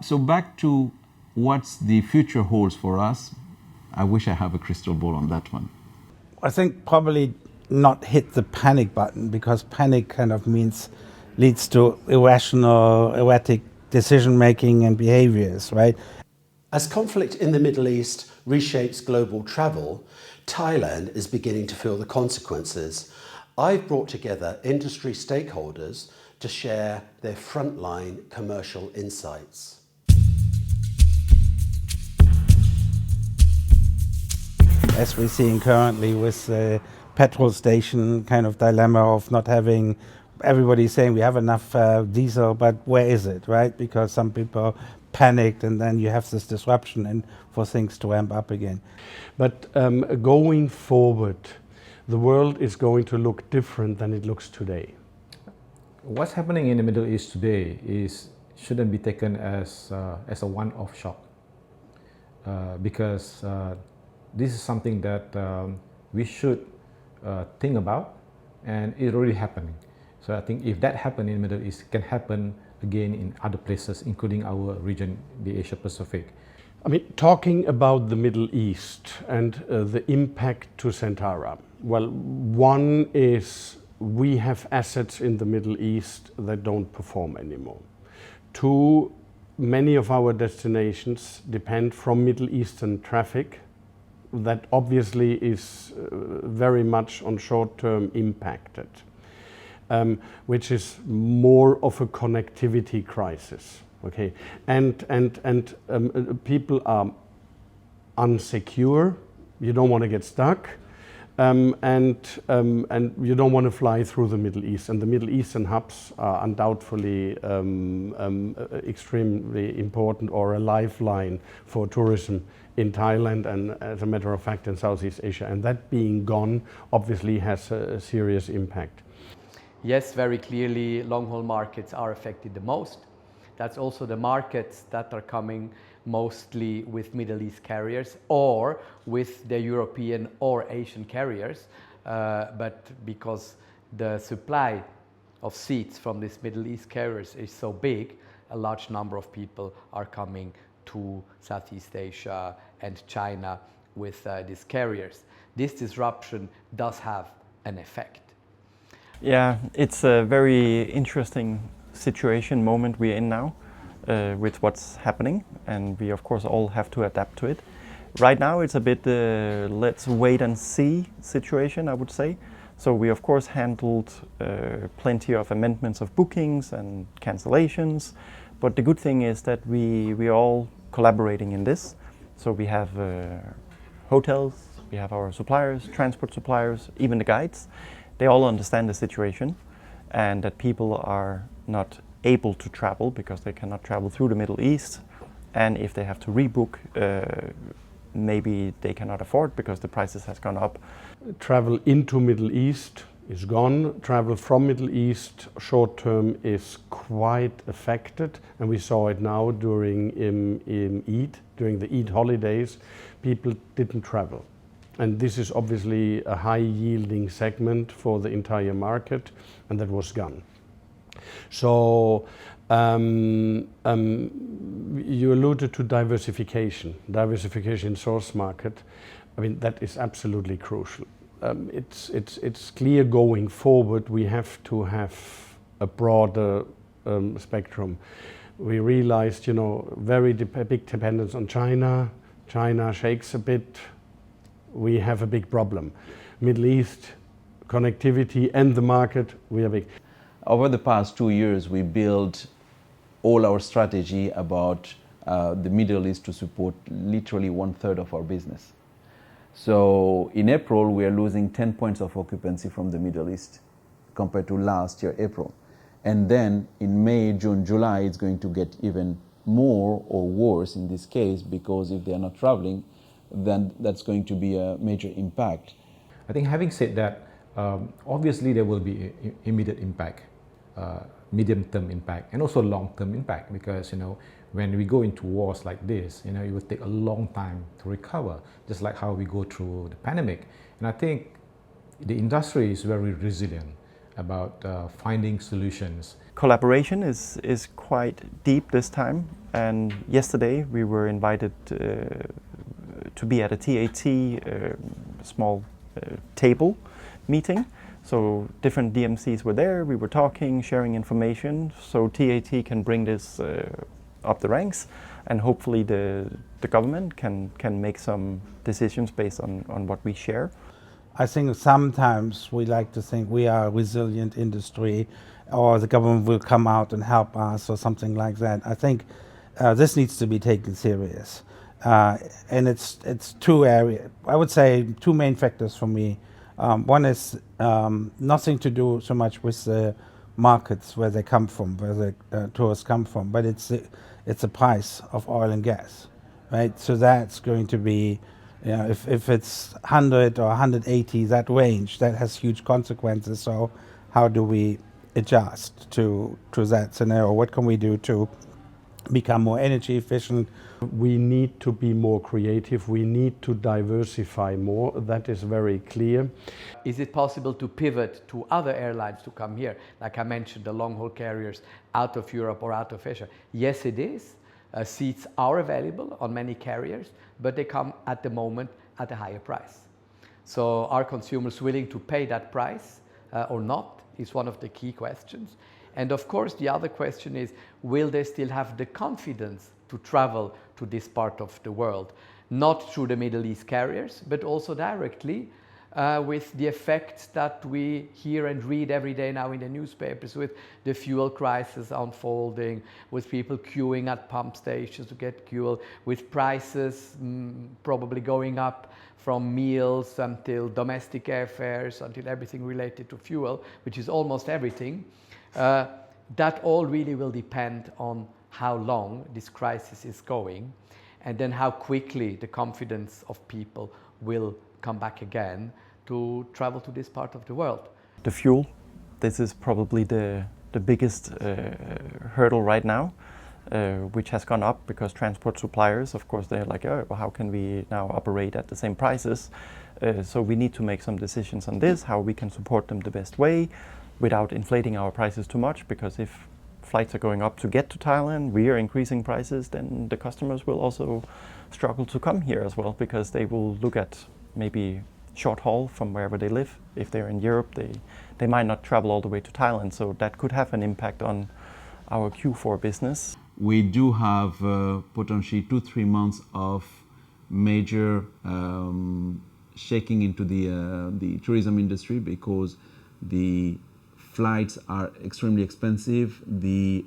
So back to what's the future holds for us. I wish I have a crystal ball on that one. I think probably not hit the panic button, because panic kind of leads to irrational, erratic decision making and behaviors, right? As conflict in the Middle East reshapes global travel, Thailand is beginning to feel the consequences. I've brought together industry stakeholders to share their frontline commercial insights. As we're seeing currently with the petrol station kind of dilemma of not having, everybody's saying we have enough diesel, but where is it, right? Because some people panicked, and then you have this disruption and for things to ramp up again. But going forward, the world is going to look different than it looks today. What's happening in the Middle East today shouldn't be taken as a one-off shock, because this is something that we should think about, and it's already happening. So I think if that happened in the Middle East, it can happen again in other places, including our region, the Asia Pacific. I mean, talking about the Middle East and the impact to Centara. Well, one is we have assets in the Middle East that don't perform anymore. Two, many of our destinations depend from Middle Eastern traffic that obviously is very much on short-term impacted, which is more of a connectivity crisis. Okay, and people are unsecure. You don't want to get stuck, and you don't want to fly through the Middle East. And the Middle Eastern hubs are undoubtedly extremely important, or a lifeline for tourism in Thailand, and as a matter of fact in Southeast Asia. And that being gone obviously has a serious impact. Yes, very clearly long-haul markets are affected the most. That's also the markets that are coming mostly with Middle East carriers or with the European or Asian carriers. But because the supply of seats from these Middle East carriers is so big, a large number of people are coming to Southeast Asia and China with these carriers. This disruption does have an effect. Yeah, it's a very interesting moment we're in now with what's happening, and we of course all have to adapt to it. Right now it's a bit let's wait and see situation, I would say. So we of course handled plenty of amendments of bookings and cancellations, but the good thing is that we are all collaborating in this. So we have hotels, we have our suppliers, transport suppliers, even the guides. They all understand the situation, and that people are not able to travel because they cannot travel through the Middle East, and if they have to rebook, maybe they cannot afford because the prices has gone up. Travel into Middle East is gone. Travel from Middle East short term is quite affected, and we saw it now during Eid, during the Eid holidays. People didn't travel. And this is obviously a high-yielding segment for the entire market, and that was gone. So you alluded to diversification in source market. I mean, that is absolutely crucial. It's clear going forward we have to have a broader spectrum. We realized, very big dependence on China. China shakes a bit. We have a big problem. Middle East, connectivity and the market, we are big. Over the past 2 years, we built all our strategy about the Middle East to support literally 1/3 of our business. So in April, we are losing 10 points of occupancy from the Middle East compared to last year, April. And then in May, June, July, it's going to get even more or worse in this case, because if they're not traveling, then that's going to be a major impact. I think having said that, obviously there will be immediate impact, medium-term impact, and also long-term impact, because when we go into wars like this, it will take a long time to recover, just like how we go through the pandemic. And I think the industry is very resilient about finding solutions. collaboration is quite deep this time, and yesterday we were invited to be at a TAT small table meeting. So different DMCs were there, we were talking, sharing information, so TAT can bring this up the ranks, and hopefully the government can make some decisions based on what we share. I think sometimes we like to think we are a resilient industry, or the government will come out and help us or something like that. I think this needs to be taken serious. And it's two areas. I would say two main factors for me. One is nothing to do so much with the markets where they come from, where the tourists come from, but it's the price of oil and gas, right? So that's going to be, you know, if it's 100 or 180, that range, that has huge consequences. So how do we adjust to that scenario? What can we do to become more energy efficient? We need to be more creative, we need to diversify more, that is very clear. Is it possible to pivot to other airlines to come here? Like I mentioned, the long-haul carriers out of Europe or out of Asia. Yes, it is. Seats are available on many carriers, but they come at the moment at a higher price. So are consumers willing to pay that price or not is one of the key questions. And of course, the other question is, will they still have the confidence to travel to this part of the world? Not through the Middle East carriers, but also directly with the effects that we hear and read every day now in the newspapers, with the fuel crisis unfolding, with people queuing at pump stations to get fuel, with prices probably going up from meals until domestic airfares, until everything related to fuel, which is almost everything. That all really will depend on how long this crisis is going, and then how quickly the confidence of people will come back again to travel to this part of the world. The fuel, this is probably the biggest hurdle right now, which has gone up because transport suppliers, of course, they're like, oh, well, how can we now operate at the same prices? So we need to make some decisions on this, how we can support them the best way without inflating our prices too much, because if flights are going up to get to Thailand, we are increasing prices, then the customers will also struggle to come here as well, because they will look at maybe short haul from wherever they live. If they're in Europe, they might not travel all the way to Thailand, so that could have an impact on our Q4 business. We do have potentially 2-3 months of major shaking into the tourism industry, because the flights are extremely expensive. The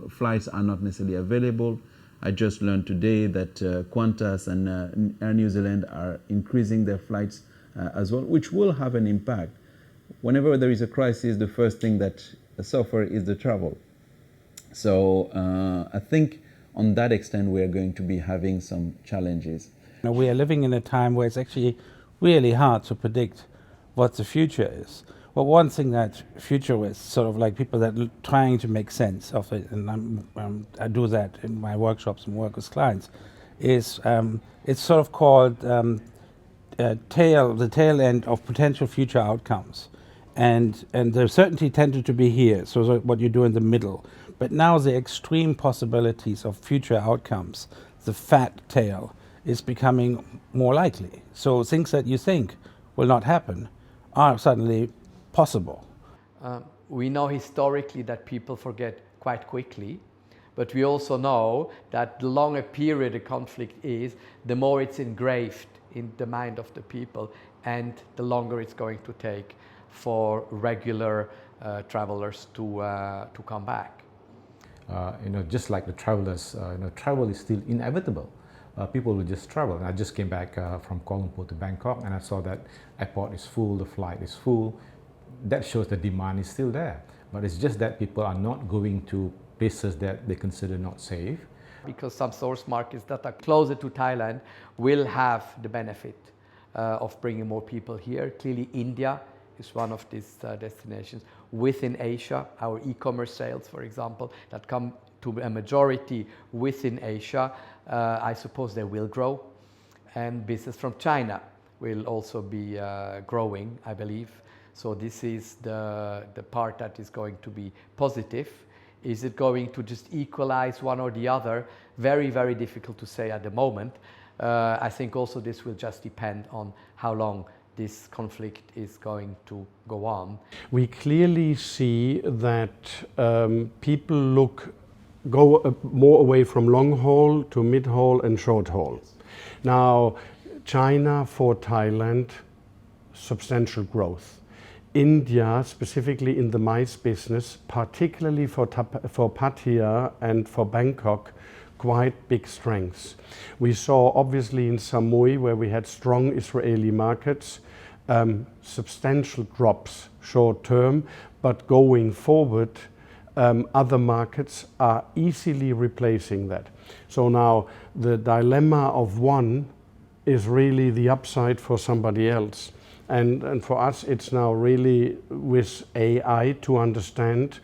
flights are not necessarily available. I just learned today that Qantas and Air New Zealand are increasing their flights as well, which will have an impact. Whenever there is a crisis, the first thing that suffers is the travel. So I think on that extent we are going to be having some challenges. Now, we are living in a time where it's actually really hard to predict what the future is. Well, one thing that futurists, sort of like people that are trying to make sense of it, and I do that in my workshops and work with clients, is it's sort of called the tail end of potential future outcomes. And the certainty tended to be here, so what you do in the middle. But now the extreme possibilities of future outcomes, the fat tail, is becoming more likely. So things that you think will not happen are suddenly possible. We know historically that people forget quite quickly, but we also know that the longer a period a conflict is, the more it's engraved in the mind of the people, and the longer it's going to take for regular travelers to come back. Just like the travelers, travel is still inevitable. People will just travel. And I just came back from Kuala Lumpur to Bangkok, and I saw that airport is full, the flight is full. That shows the demand is still there. But it's just that people are not going to places that they consider not safe. Because some source markets that are closer to Thailand will have the benefit of bringing more people here. Clearly, India is one of these destinations. Within Asia, our e-commerce sales, for example, that come to a majority within Asia, I suppose they will grow. And business from China will also be growing, I believe. So this is the part that is going to be positive. Is it going to just equalize one or the other? Very, very difficult to say at the moment. I think also this will just depend on how long this conflict is going to go on. We clearly see that people go more away from long haul to mid haul and short haul. Now, China for Thailand, substantial growth. India, specifically in the MICE business, particularly for Pattaya and for Bangkok, quite big strengths. We saw obviously in Samui, where we had strong Israeli markets, substantial drops short term, but going forward, other markets are easily replacing that. So now the dilemma of one is really the upside for somebody else. And for us, it's now really with AI to understand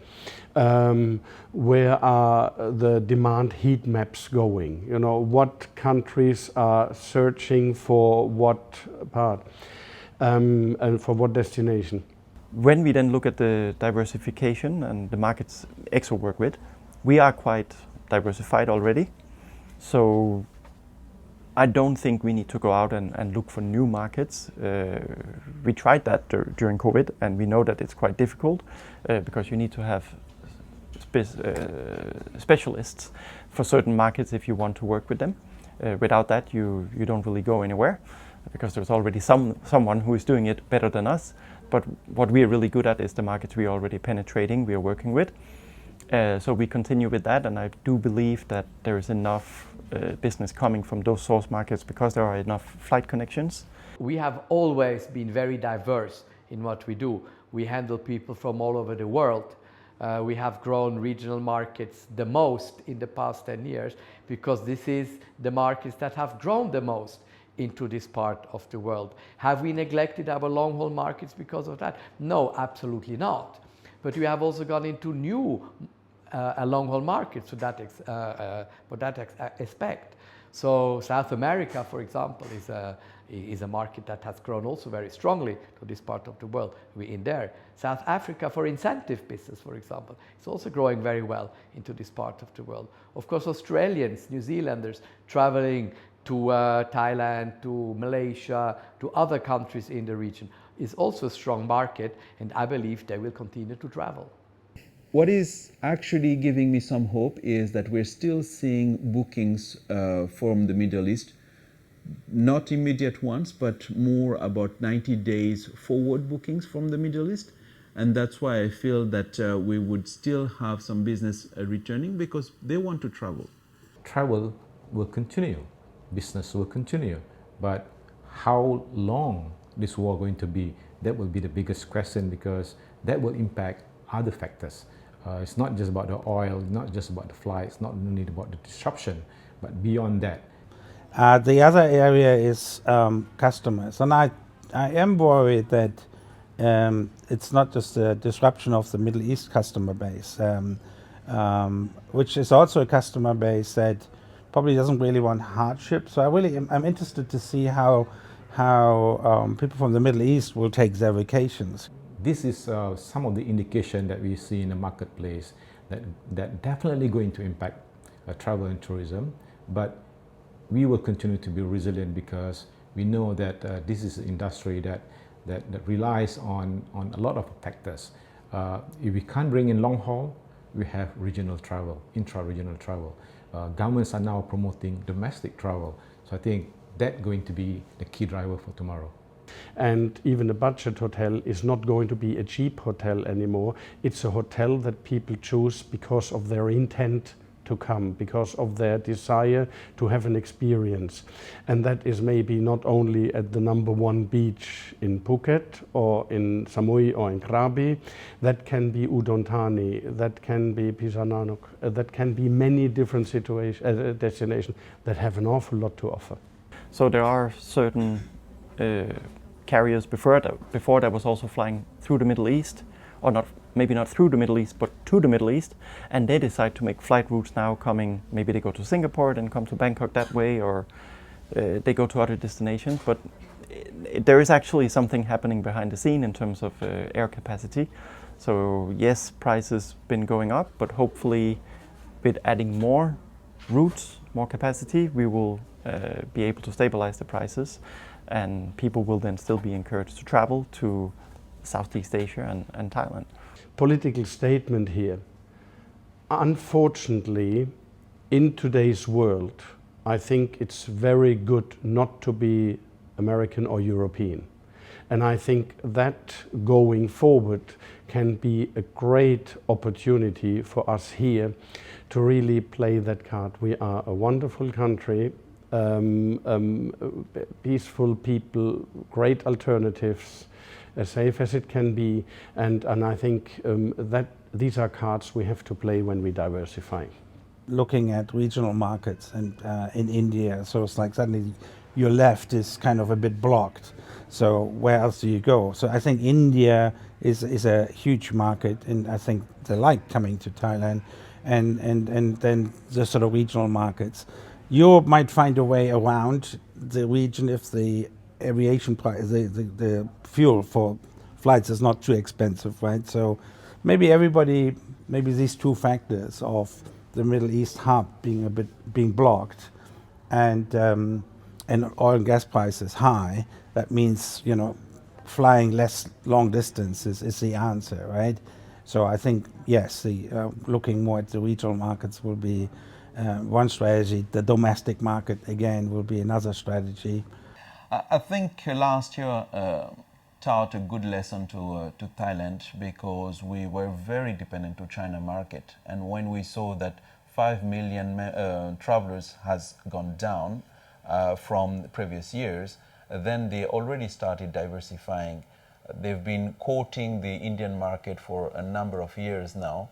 where are the demand heat maps going? You know, what countries are searching for what part and for what destination? When we then look at the diversification and the markets EXO work with, we are quite diversified already. So I don't think we need to go out and look for new markets. We tried that during COVID, and we know that it's quite difficult because you need to have specialists for certain markets if you want to work with them. Without that, you don't really go anywhere because there's already someone who is doing it better than us. But what we are really good at is the markets we are already penetrating, we are working with. So we continue with that, and I do believe that there is enough business coming from those source markets because there are enough flight connections. We have always been very diverse in what we do. We handle people from all over the world. We have grown regional markets the most in the past 10 years because this is the markets that have grown the most into this part of the world. Have we neglected our long-haul markets because of that? No, absolutely not. But we have also gone into new long-haul markets for that aspect. So South America, for example, is a market that has grown also very strongly to this part of the world. We're in there. South Africa for incentive business, for example, is also growing very well into this part of the world. Of course, Australians, New Zealanders traveling to Thailand, to Malaysia, to other countries in the region is also a strong market, and I believe they will continue to travel. What is actually giving me some hope is that we're still seeing bookings from the Middle East, not immediate ones, but more about 90 days forward bookings from the Middle East. And that's why I feel that we would still have some business returning because they want to travel. Travel will continue, business will continue, but how long this war going to be, that will be the biggest question because that will impact other factors. It's not just about the oil, not just about the flights, not only about the disruption, but beyond that. The other area is customers, and I am worried that it's not just a disruption of the Middle East customer base, which is also a customer base that probably doesn't really want hardship. So I'm interested to see how people from the Middle East will take their vacations. This is some of the indication that we see in the marketplace that definitely going to impact travel and tourism, but we will continue to be resilient because we know that this is an industry that relies on a lot of factors. If we can't bring in long haul, we have regional travel, intra-regional travel. Governments are now promoting domestic travel, so I think that's going to be the key driver for tomorrow. And even a budget hotel is not going to be a cheap hotel anymore. It's a hotel that people choose because of their intent to come, because of their desire to have an experience. And that is maybe not only at the #1 beach in Phuket or in Samui or in Krabi. That can be Udon Thani, that can be Phitsanulok, that can be many different destinations that have an awful lot to offer. So there are certain carriers before that was also flying through the Middle East, or not, maybe not through the Middle East, but to the Middle East, and they decide to make flight routes now coming, maybe they go to Singapore, then come to Bangkok that way, or they go to other destinations. But there is actually something happening behind the scene in terms of air capacity. So yes, prices been going up, but hopefully with adding more routes, more capacity, we will be able to stabilize the prices, and people will then still be encouraged to travel to Southeast Asia and Thailand. Political statement here. Unfortunately, in today's world, I think it's very good not to be American or European. And I think that going forward can be a great opportunity for us here to really play that card. We are a wonderful country, peaceful people, great alternatives, as safe as it can be, and I think that these are cards we have to play when we diversify. Looking at regional markets and in India, so it's like suddenly your left is kind of a bit blocked. So where else do you go? So I think India is a huge market, and I think they like coming to Thailand, and then the sort of regional markets. Europe might find a way around the region if the aviation price, the fuel for flights is not too expensive, right? So maybe these two factors of the Middle East hub being blocked, and oil and gas prices high, that means, you know, flying less long distances is the answer, right? So I think, yes, looking more at the regional markets will be one strategy. The domestic market, again, will be another strategy. I think last year taught a good lesson to Thailand, because we were very dependent to China market. And when we saw that 5 million travelers has gone down from the previous years, then they already started diversifying. They've been courting the Indian market for a number of years now.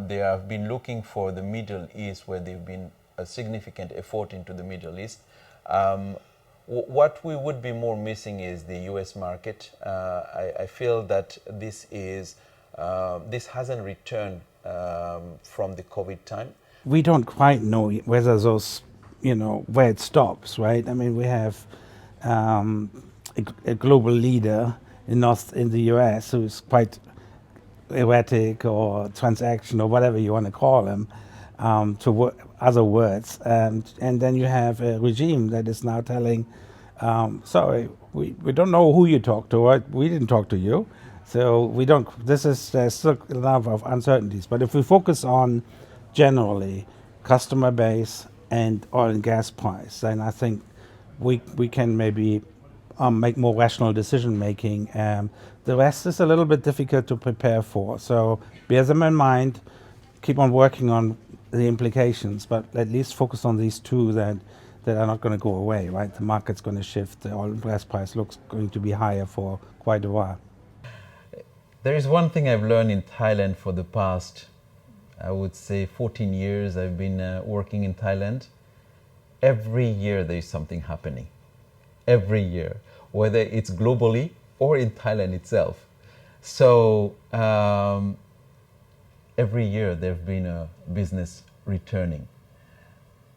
They have been looking for the Middle East, where they've been a significant effort into the Middle East. What we would be more missing is the US market. I feel that this hasn't returned from the COVID time. We don't quite know whether those, you know, where it stops, right? I mean, we have a global leader in the US who's quite erratic or transaction or whatever you want to call him, other words, and then you have a regime that is now telling, sorry, we don't know who you talk to, right? We didn't talk to you, so we don't. There's still a lot of uncertainties. But if we focus on generally customer base and oil and gas price, then I think we can maybe make more rational decision making. The rest is a little bit difficult to prepare for, so bear them in mind. Keep on working on the implications, but at least focus on these two that are not going to go away, right? The market's going to shift. The oil and gas price looks going to be higher for quite a while. There is one thing I've learned in Thailand for the past, I would say 14 years I've been working in Thailand. Every year there is something happening. Every year, whether it's globally or in Thailand itself. So every year there've been a business returning.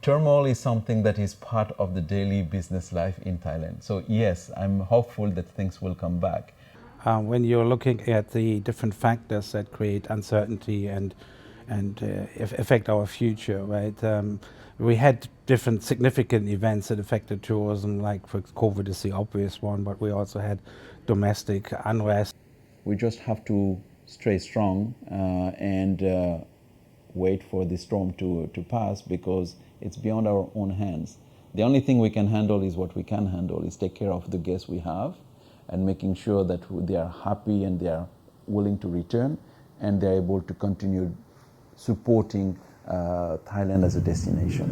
Turmoil is something that is part of the daily business life in Thailand. So yes, I'm hopeful that things will come back. When you're looking at the different factors that create uncertainty and affect our future, right? We had different significant events that affected tourism, like for COVID is the obvious one, but we also had domestic unrest. We just have to stay strong and wait for the storm to pass, because it's beyond our own hands. The only thing we can handle is what we can handle, is take care of the guests we have and making sure that they are happy and they are willing to return and they're able to continue supporting Thailand as a destination.